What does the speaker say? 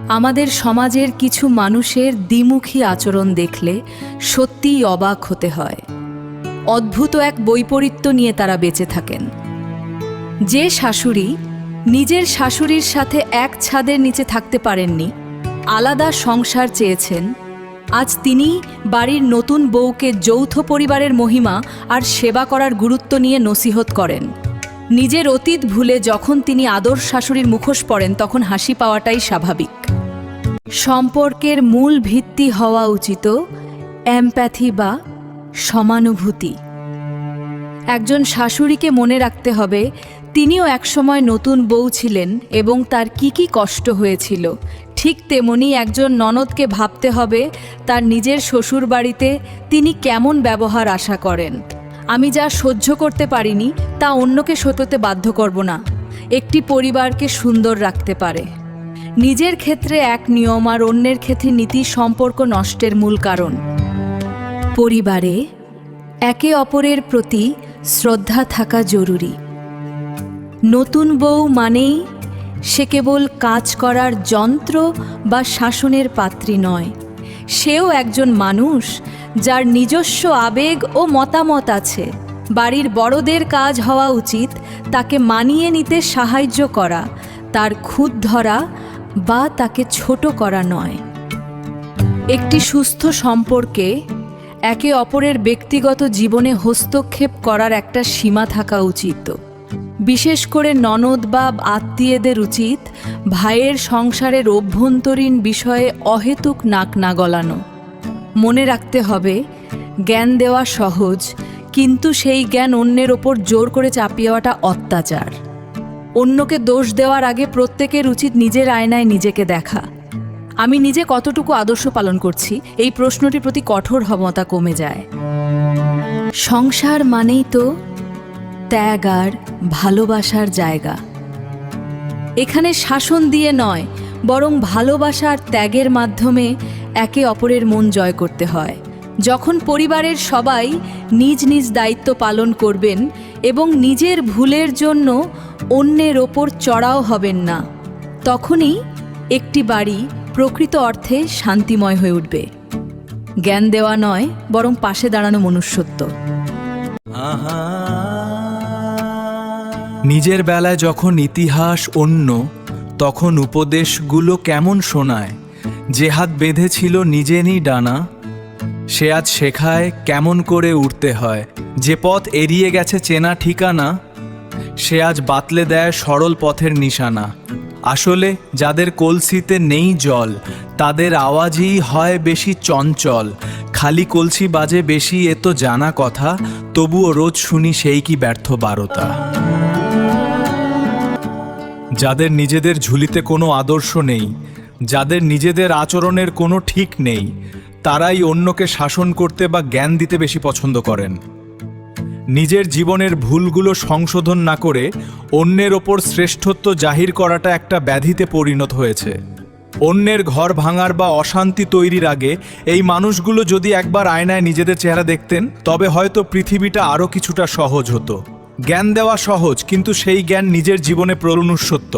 আমাদের সমাজের কিছু মানুষের দ্বিমুখী আচরণ দেখলে সত্যিই অবাক হতে হয়। অদ্ভুত এক বৈপরীত্য নিয়ে তারা বেঁচে থাকেন। যে শাশুড়ি নিজের শাশুড়ির সাথে এক ছাদের নিচে থাকতে পারেননি, আলাদা সংসার চেয়েছেন, আজ তিনি বাড়ির নতুন বউকে যৌথ পরিবারের মহিমা আর সেবা করার গুরুত্ব নিয়ে নসিহত করেন। নিজের অতীত ভুলে যখন তিনি আদর্শ শাশুড়ির মুখোশ পরেন, তখন হাসি পাওয়াটাই স্বাভাবিক। সম্পর্কের মূল ভিত্তি হওয়া উচিত এমপ্যাথি বা সমানুভূতি। একজন শাশুড়িকে মনে রাখতে হবে তিনিও একসময় নতুন বউ ছিলেন এবং তার কি কি কষ্ট হয়েছিল। ঠিক তেমনি একজন ননদকে ভাবতে হবে তার নিজের শ্বশুর বাড়িতে তিনি কেমন ব্যবহার আশা করেন। আমি যা সহ্য করতে পারিনি তা অন্যকে সইতে বাধ্য করব না। একটি পরিবারকে সুন্দর রাখতে পারে। নিজের ক্ষেত্রে এক নিয়ম আর অন্যের ক্ষেত্রে নীতি সম্পর্ক নষ্টের মূল কারণ। পরিবারে একে অপরের প্রতি শ্রদ্ধা থাকা জরুরি। নতুন বউ মানেই সে কেবল কাজ করার যন্ত্র বা শাসনের পাত্রী নয়, সেও একজন মানুষ যার নিজস্ব আবেগ ও মতামত আছে। বাড়ির বড়দের কাজ হওয়া উচিত তাকে মানিয়ে নিতে সাহায্য করা, তার খুঁত ধরা বা তাকে ছোট করা নয়। একটি সুস্থ সম্পর্কে একে অপরের ব্যক্তিগত জীবনে হস্তক্ষেপ করার একটা সীমা থাকা উচিত। বিশেষ করে ননদ বা আত্মীয়দের উচিত ভাইয়ের সংসারের অভ্যন্তরীণ বিষয়ে অহেতুক নাক না গলানো। মনে রাখতে হবে জ্ঞান দেওয়া সহজ, কিন্তু সেই জ্ঞান অন্যের ওপর জোর করে চাপিয়ে দেওয়াটা অত্যাচার। অন্যকে দোষ দেওয়ার আগে প্রত্যেকের উচিত নিজের আয়নায় নিজেকে দেখা। আমি নিজে কতটুকু আদর্শ পালন করছি, এই প্রশ্নটির প্রতি কঠোর ক্ষমতা কমে যায়। সংসার মানেই তো ত্যাগ আর ভালোবাসার জায়গা। এখানে শাসন দিয়ে নয়, বরং ভালোবাসা আর ত্যাগের মাধ্যমে একে অপরের মন জয় করতে হয়। যখন পরিবারের সবাই নিজ নিজ দায়িত্ব পালন করবেন এবং নিজের ভুলের জন্য অন্যের ওপর চড়াও হবেন না, তখনই একটি বাড়ি প্রকৃত অর্থে শান্তিময় হয়ে উঠবে। জ্ঞান দেওয়া নয়, বরং পাশে দাঁড়ানো মনুষ্যত্ব। নিজের বেলায় যখন ইতিহাস অন্য, তখন উপদেশগুলো কেমন শোনায়। যে হাত বেঁধেছিল নিজেরই ডানা, সে আজ শেখায় কেমন করে উঠতে হয়। যে পথ এড়িয়ে গেছে চেনা ঠিকানা, সে আজ বাতলে দেয় সরল পথের নিশানা। আসলে যাদের কলসিতে নেই জল, তাদের আওয়াজই হয় বেশি চঞ্চল। খালি কলসি বাজে বেশি, এ তো জানা কথা, তবুও রোজ শুনি সেই কি ব্যর্থ বারতা। যাদের নিজেদের ঝুলিতে কোনো আদর্শ নেই, যাদের নিজেদের আচরণের কোনো ঠিক নেই, তারাই অন্যকে শাসন করতে বা জ্ঞান দিতে বেশি পছন্দ করেন। নিজের জীবনের ভুলগুলো সংশোধন না করে অন্যের ওপর শ্রেষ্ঠত্ব জাহির করাটা একটা ব্যাধিতে পরিণত হয়েছে। অন্যের ঘর ভাঙার বা অশান্তি তৈরির আগে এই মানুষগুলো যদি একবার আয়নায় নিজেদের চেহারা দেখতেন, তবে হয়তো পৃথিবীটা আরও কিছুটা সহজ হতো। জ্ঞান দেওয়া সহজ, কিন্তু সেই জ্ঞান নিজের জীবনে প্রয়োগ সত্য।